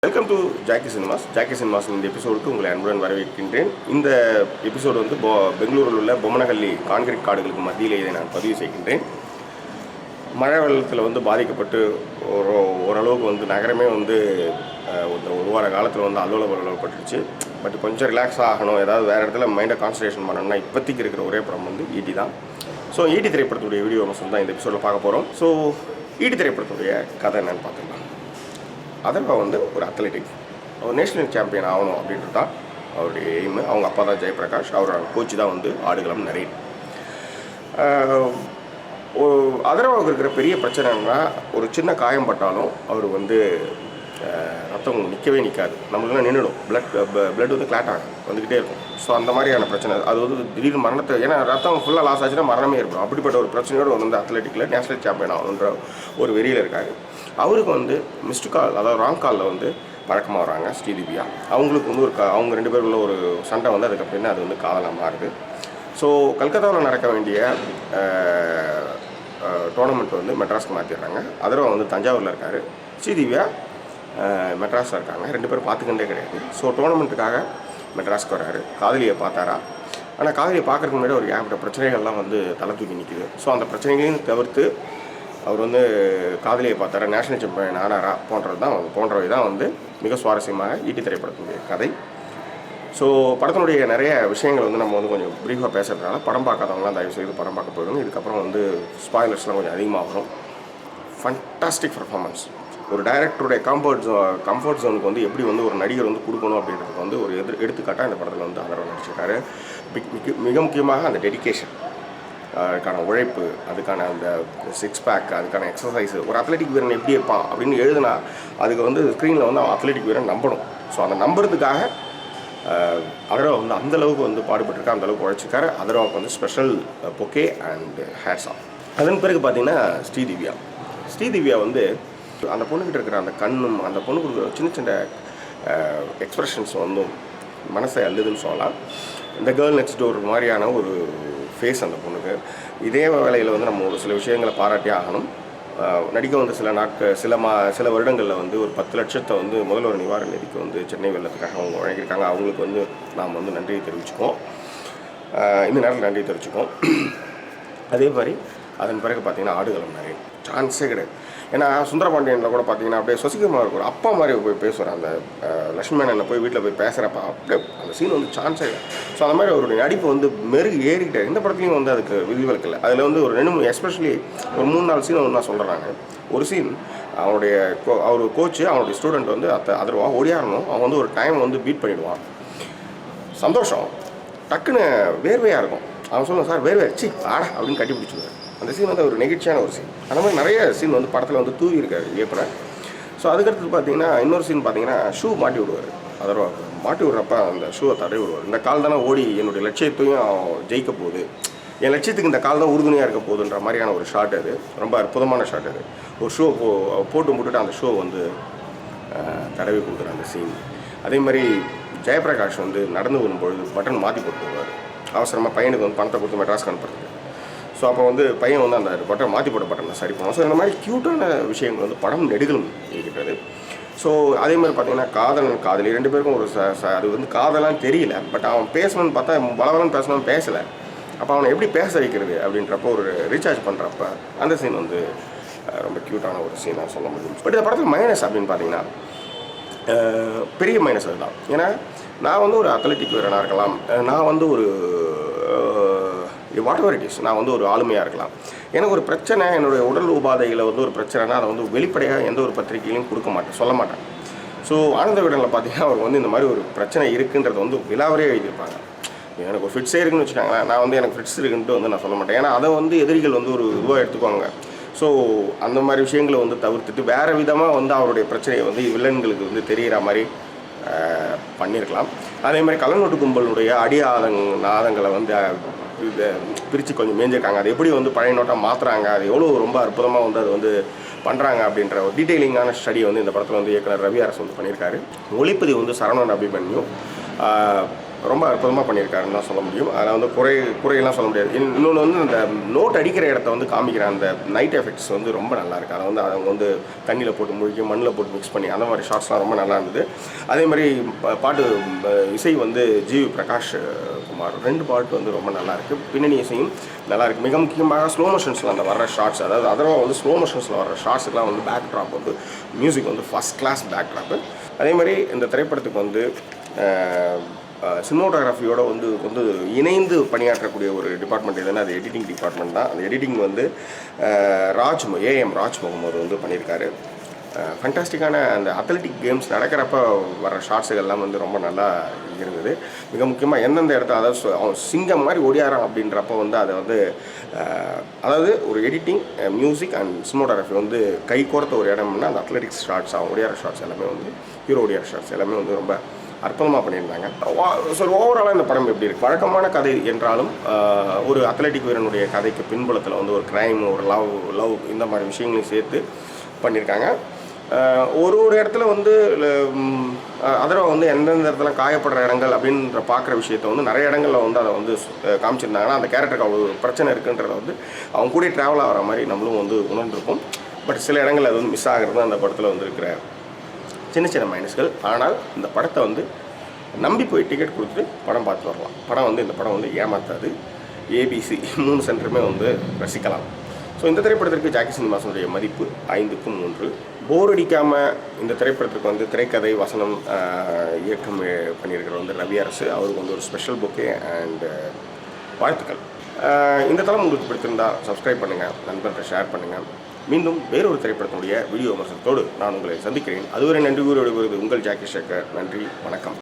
Welcome to Jackie cinemas. Jackie cinemas இந்த எபிசோடுக்கு உங்களை அன்புடன் வரவேற்கின்றேன். இந்த எபிசோடு வந்து பெங்களூரில் உள்ள பொம்மனஹள்ளி கான்கிரீட் காடுகளுக்கு மத்தியிலே இதை நான் பதிவு செய்கின்றேன். மழை வெள்ளத்தில் வந்து பாதிக்கப்பட்டு ஓரளவுக்கு வந்து நகரமே வந்து ஒரு வார காலத்தில் வந்து அல்லோலப்பட்டுருச்சு. பட் கொஞ்சம் ரிலாக்ஸ் ஆகணும், ஏதாவது வேறு இடத்துல மைண்டை கான்சன்ட்ரேஷன் பண்ணணும்னா இப்போதைக்கு இருக்கிற ஒரே படம் வந்து ஈட்டி தான். ஸோ ஈட்டி திரைப்படத்துடைய வீடியோ அம்சம் தான் இந்த எபிசோடில் பார்க்க போகிறோம். ஸோ ஈட்டி திரைப்படத்துடைய கதை என்னென்னு பார்த்துக்கலாம். அதர்வா வந்து ஒரு அத்லெட்டிக், அவர் நேஷனல் சாம்பியன் ஆகணும் அப்படின்றது தான் அவருடைய எய்மு. அவங்க அப்பா தான் ஜெயபிரகாஷ், அவரோட கோச்சு தான் வந்து ஆடுகளம் நரேன். அதர்வாவுக்கு இருக்கிற பெரிய பிரச்சனைன்னா, ஒரு சின்ன காயம் பட்டாலும் அவர் வந்து ரத்தம் நிற்கவே நிற்காது, நம்மளுக்குலாம் நின்றுடும், பிளட் வந்து கிளாட் ஆகும், வந்துக்கிட்டே இருக்கும். ஸோ அந்த மாதிரியான பிரச்சனை, அது வந்து திடீர்னு மரணத்தை, ஏன்னா ரத்தம் ஃபுல்லாக லாஸ் ஆச்சுன்னா மரணமே இருக்கும். அப்படிப்பட்ட ஒரு பிரச்சனையோடு வந்து அத்லெட்டிக்கில் நேஷனல் சாம்பியன் ஆகணுன்ற ஒரு வெறியில் இருக்காங்க. அவருக்கு வந்து மிஸ்டு கால், அதாவது ராங் காலில் வந்து பழக்கமாக வராங்க ஸ்ரீதிவ்யா. அவங்களுக்கு வந்து அவங்க ரெண்டு பேருக்குள்ள ஒரு சண்டை வந்து அதுக்கப்புறம் அது வந்து காதலாக மாறுது. ஸோ கல்கத்தாவில் நடக்க வேண்டிய டோர்னமெண்ட் வந்து மெட்ராஸ்க்கு மாற்றிடுறாங்க. அதர்வா வந்து தஞ்சாவூரில் இருக்கார், ஸ்ரீதிவ்யா மெட்ராஸில் இருக்காங்க. ரெண்டு பேரும் பார்த்துக்கிட்டே கிடையாது. ஸோ டோர்னமெண்ட்டுக்காக மெட்ராஸ்க்கு வராரு. காதலியை பார்த்தாரா, ஆனால் காதலியை பார்க்குறதுக்கு முன்னாடி ஒரு ஏகப்பட்ட பிரச்சனைகள்லாம் வந்து தலை தூக்கி நிற்கிது. ஸோ அந்த பிரச்சனைகளையும் தவிர்த்து அவர் வந்து காதலியை பார்த்தாரா, நேஷனல் சாம்பியன் ஆனாரா போன்றவை தான் வந்து மிக சுவாரஸ்யமாக ஈட்டி திரைப்படத்தினுடைய கதை. ஸோ படத்தினுடைய நிறைய விஷயங்கள் வந்து நம்ம வந்து கொஞ்சம் ப்ரீஃபாக பேசுகிறதுனால படம் பார்க்காதவங்களாம் தயவு செய்து படம் பார்க்க போயிடுங்க. இதுக்கப்புறம் வந்து ஸ்பாய்லர்ஸ்லாம் கொஞ்சம் அதிகமாகும். Fantastic performance. ஒரு டைரக்டருடைய கம்ஃபர்ட் ஜோனுக்கு வந்து எப்படி வந்து ஒரு நடிகர் வந்து கொடுக்கணும் அப்படின்றதுக்கு வந்து ஒரு எடுத்துக்காட்டாக இந்த படத்தில் வந்து அதர்வா நடிச்சிருக்காரு. மிக முக்கியமாக அந்த டெடிக்கேஷன், அதுக்கான உழைப்பு, அதுக்கான அந்த சிக்ஸ் பேக், அதுக்கான எக்ஸசைஸு. ஒரு அத்லெட்டிக் வீரன் எப்படி இருப்பான் அப்படின்னு எழுதுனா அதுக்கு வந்து ஸ்க்ரீனில் வந்து அவன் அத்லெட்டிக் வீரன் நம்பணும். ஸோ அந்த நம்புறதுக்காக அதர்வா வந்து அந்தளவுக்கு வந்து பாடுபட்டிருக்கா, அந்தளவுக்கு உழைச்சிருக்காரு. அதர்வாவுக்கு வந்து special bouquet and hats off. அதன் பிறகு பார்த்தீங்கன்னா ஸ்ரீதிவ்யா வந்து அந்த பொண்ணுக்கிட்ட இருக்கிற அந்த கண்ணும், அந்த பொண்ணுக்கு இருக்கிற சின்ன சின்ன எக்ஸ்ப்ரெஷன்ஸ் வந்து மனசை அள்ளுதுன்னு சொல்லலாம். இந்த கேர்ள் நெக்ஸ்ட் டோர் மாதிரியான ஒரு ஃபேஸ் அந்த பொண்ணுக்கு. இதே வேளையில் வந்து நம்ம ஒரு சில விஷயங்களை பாராட்டி ஆகணும். நடிக்க வந்து சில வருடங்களில் வந்து ஒரு 10 லட்சத்தை வந்து முதல்வர் நிவாரண நிதிக்கு வந்து சென்னை வெள்ளத்துக்காக அவங்க வழங்கியிருக்காங்க. அவங்களுக்கு வந்து நாம் வந்து நன்றியை தெரிவிச்சுக்கோம், இந்த நேரத்தில் நன்றியை தெரிவிச்சுக்கோம். அதே மாதிரி அதன் பிறகு பார்த்திங்கன்னா ஆடுகளம் நிறைய சான்ஸே கிடையாது. ஏன்னா சுந்தரபாண்டியனில் கூட பார்த்தீங்கன்னா அப்படியே சசிகுமார் ஒரு அப்பா மாதிரி போய் பேசுகிறேன். அந்த லட்சுமணனை போய் வீட்டில் போய் பேசுகிறப்ப அப்படியே அந்த சீன் வந்து சான்ஸே இல்லை. ஸோ அந்த மாதிரி அவருடைய நடிப்பு வந்து மெருகு ஏறிக்கிட்டார். இந்த படத்துலையும் வந்து அதுக்கு விதிவிலக்கு இல்லை. அதில் வந்து ஒரு 2-3 எஸ்பெஷலி ஒரு 3-4 சீன் ஒன்றா சொல்கிறாங்க. ஒரு சீன் அவர் கோச்சு அவனுடைய ஸ்டூடெண்ட் வந்து அதர்வா ஓடியாரணும், அவன் வந்து ஒரு டைம் வந்து பீட் பண்ணிவிடுவான். சந்தோஷம் டக்குன்னு வேர்வையாக இருக்கும். அவன் சொல்லுவான், சார் வேர்வை சி ஆடா அப்படின்னு கட்டி பிடிச்சிடுவார். அந்த சீன் வந்து ஒரு நெகிழ்ச்சியான ஒரு சீன். அந்த மாதிரி நிறைய சீன் வந்து படத்தில் வந்து தூவி இருக்காரு இயக்குனர். ஸோ அதுக்கடுத்து பார்த்தீங்கன்னா இன்னொரு சீன் பார்த்தீங்கன்னா ஷூ மாட்டி விடுவார். அதர்வா மாட்டி விடுறப்ப அந்த ஷூவை தடவி விடுவார். இந்த கால் தானே ஓடி என்னுடைய லட்சியத்தையும் ஜெயிக்க போகுது, என் லட்சியத்துக்கு இந்த கால் தான் உறுதுணையாக இருக்க போகுதுன்ற மாதிரியான ஒரு ஷாட். அது ரொம்ப அற்புதமான ஷாட். அது ஒரு ஷூ போட்டுட்டு அந்த ஷூ வந்து தடவி கொடுக்குற அந்த சீன். அதே மாதிரி ஜெயபிரகாஷ் வந்து நடந்து வரும்பொழுது பட்டன் மாற்றி போட்டு வருவார். அவசரமாக பையனுக்கு வந்து பணத்தை கொடுத்து மெட்ராஸ்க்கு அனுப்புறதுக்கு. ஸோ அப்போ வந்து பையன் வந்து அந்த பட்டன் மாற்றி போட்ட பட்டனை சரி பண்ணுவோம். ஸோ இந்த மாதிரி க்யூட்டான விஷயங்கள் வந்து படம் நெடுகளும் இருக்கிறது. ஸோ அதே மாதிரி பார்த்திங்கன்னா காதலி ரெண்டு பேருக்கும் ஒரு அது வந்து காதலான்னு தெரியல, பட் அவன் பேசணும்னு பார்த்தா பலவலன்னு பேசணும்னு பேசலை. அப்போ அவனை எப்படி பேச வைக்கிறது அப்படின்றப்போ ஒரு ரீசார்ஜ் பண்ணுறப்ப அந்த சீன் வந்து ரொம்ப க்யூட்டான ஒரு சீனாக சொல்ல முடியும். பட் இந்த படத்தில் மைனஸ் அப்படின்னு பார்த்தீங்கன்னா பெரிய மைனஸ் அதுதான். ஏன்னா நான் வந்து ஒரு அத்லெட்டிக் வீரனாக இருக்கலாம், நான் வந்து ஒரு வாட் எவர் இட் இஸ், நான் வந்து ஒரு ஆளுமையாக இருக்கலாம். எனக்கு ஒரு பிரச்சனை, என்னுடைய உடல் உபாதையில் வந்து ஒரு பிரச்சனைனா அதை வந்து வெளிப்படையாக எந்த ஒரு பத்திரிகையிலையும் சொல்ல மாட்டேன். ஸோ ஆனந்த விகடனில் பார்த்தீங்கன்னா அவர் வந்து இந்த மாதிரி ஒரு பிரச்சனை இருக்குன்றது வந்து விலாவரே எழுதியிருப்பாங்க. எனக்கு ஒரு ஃபிட்ஸே இருக்குன்னு வச்சுக்காங்களேன், நான் வந்து எனக்கு ஃபிட்ஸ் இருக்குன்ட்டு வந்து நான் சொல்ல மாட்டேன். ஏன்னா அதை வந்து எதிரிகள் வந்து ஒரு இதுவாக எடுத்துக்குவாங்க. ஸோ அந்த மாதிரி விஷயங்களை வந்து தவிர்த்துட்டு வேறு விதமாக வந்து அவருடைய பிரச்சனையை வந்து வில்லன்களுக்கு வந்து தெரிகிற மாதிரி பண்ணியிருக்கலாம். அதே மாதிரி கள்ளநோட்டு கும்பலுடைய நாதங்களை வந்து பிரித்து கொஞ்சம் மேஞ்சிருக்காங்க. அது எப்படி வந்து பழைய நோட்டாக மாற்றுறாங்க, அது எவ்வளோ ரொம்ப அற்புதமாக வந்து அது வந்து பண்ணுறாங்க அப்படின்ற ஒரு டீட்டெயிலிங்கான ஸ்டடியை வந்து இந்த படத்தில் வந்து இயக்குனர் ரவி அரசு வந்து பண்ணியிருக்காரு. ஒளிப்பதிவு வந்து சரவணன் அபிமன்யு, ரொம்ப அற்புதமாக பண்ணியிருக்காருன்னு தான் சொல்ல முடியும். அதில் வந்து குறையெல்லாம் சொல்ல முடியாது. இன்னொன்று வந்து அந்த நோட் அடிக்கிற இடத்த வந்து காமிக்கிற அந்த நைட் எஃபெக்ட்ஸ் வந்து ரொம்ப நல்லாயிருக்கு. அதை வந்து அவங்க வந்து தண்ணியில் போட்டு முழுக்கி மண்ணில் போட்டு மிக்ஸ் பண்ணி அந்த மாதிரி ஷார்ட்ஸ்லாம் ரொம்ப நல்லா இருந்தது. அதே மாதிரி பாட்டு இசை வந்து ஜிவி பிரகாஷ் குமார் 2 பாட்டு வந்து ரொம்ப நல்லாயிருக்கு. பின்னணி இசையும் நல்லாயிருக்கு. மிக முக்கியமாக ஸ்லோ மோஷன்ஸில் அந்த வர்ற ஷார்ட்ஸ், அதாவது அதர்வா வந்து ஸ்லோ மோஷன்ஸில் வர்ற ஷார்ட்ஸுக்கெலாம் வந்து பேக் ட்ராப் வந்து மியூசிக் வந்து ஃபஸ்ட் கிளாஸ் பேக் ட்ராப்பு. அதே மாதிரி இந்த திரைப்படத்துக்கு வந்து சினிமோட்டோகிராஃபியோட வந்து இணைந்து பணியாற்றக்கூடிய ஒரு டிபார்ட்மெண்ட் எதுனா அது எடிட்டிங் டிபார்ட்மெண்ட் தான். அந்த எடிட்டிங் வந்து ஏஎம் ராஜ் முகமது வந்து பண்ணியிருக்காரு. ஃபேண்டாஸ்டிக்கான அந்த அத்லெட்டிக் கேம்ஸ் நடக்கிறப்ப வர ஷார்ட்ஸுகள்லாம் வந்து ரொம்ப நல்லா இருந்தது. மிக முக்கியமாக எந்தெந்த இடத்துல, அதாவது அவன் சிங்கம் மாதிரி ஓடியாரான் அப்படின்றப்போ வந்து அதை வந்து அதாவது ஒரு எடிட்டிங், மியூசிக் அண்ட் சினிமோட்டோகிராஃபி வந்து கை கோர்த்த ஒரு இடம்னா அந்த அத்லெட்டிக்ஸ் ஷார்ட்ஸ், அவன் ஓடியார ஷார்ட்ஸ் எல்லாமே வந்து ஹீரோ ஓடியார ஷார்ட்ஸ் எல்லாமே வந்து ரொம்ப அற்புதமாக பண்ணியிருந்தாங்க. ஸோ ஓவராலாக இந்த படம் எப்படி இருக்குது? வழக்கமான கதை என்றாலும் ஒரு அத்லெட்டிக் வீரனுடைய கதைக்கு பின்புலத்தில் வந்து ஒரு க்ரைம், ஒரு லவ் இந்த மாதிரி விஷயங்களையும் சேர்த்து பண்ணியிருக்காங்க. ஒரு இடத்துல வந்து அதர்வா வந்து எந்தெந்த இடத்துல காயப்படுற இடங்கள் அப்படின்ற பார்க்குற விஷயத்த வந்து நிறைய இடங்களில் வந்து அதை வந்து காமிச்சிருந்தாங்கன்னா அந்த கேரக்டருக்கு அவ்வளோ பிரச்சனை இருக்குன்றத வந்து அவங்க கூட ட்ராவல் ஆகிற மாதிரி நம்மளும் வந்து உணர்ந்துருப்போம். பட் சில இடங்கள் அது வந்து மிஸ் ஆகிறது அந்த படத்தில் வந்து இருக்கிற சின்ன சின்ன மைனஸ்கள். ஆனால் இந்த படத்தை வந்து நம்பி போய் டிக்கெட் கொடுத்துட்டு படம் பார்த்து வரலாம். படம் வந்து இந்த படம் வந்து ஏமாத்தாது. ABC 3 சென்டருமே வந்து ரசிக்கலாம். ஸோ இந்த திரைப்படத்திற்கு ஜாக்கி சினிமாஸுடைய மதிப்பு 5க்கு 3. போர் அடிக்காமல் இந்த திரைப்படத்துக்கு வந்து திரைக்கதை, வசனம், இயக்கம் பண்ணியிருக்கிற வந்து ரவி அரசு, அவருக்கு வந்து ஒரு ஸ்பெஷல் புக்கே அண்ட் வாழ்த்துக்கள். இந்த தளம் உங்களுக்கு பிடித்திருந்தால் சப்ஸ்கிரைப் பண்ணுங்கள், நண்பர்கிட்ட ஷேர் பண்ணுங்கள். மீண்டும் வேறொரு திரைப்படத்தினுடைய வீடியோ விமர்சனத்தோடு நான் உங்களை சந்திக்கிறேன். அதுவரை நன்றி கூறி விடுவது உங்கள் ஜாக்கி சேகர். நன்றி, வணக்கம்.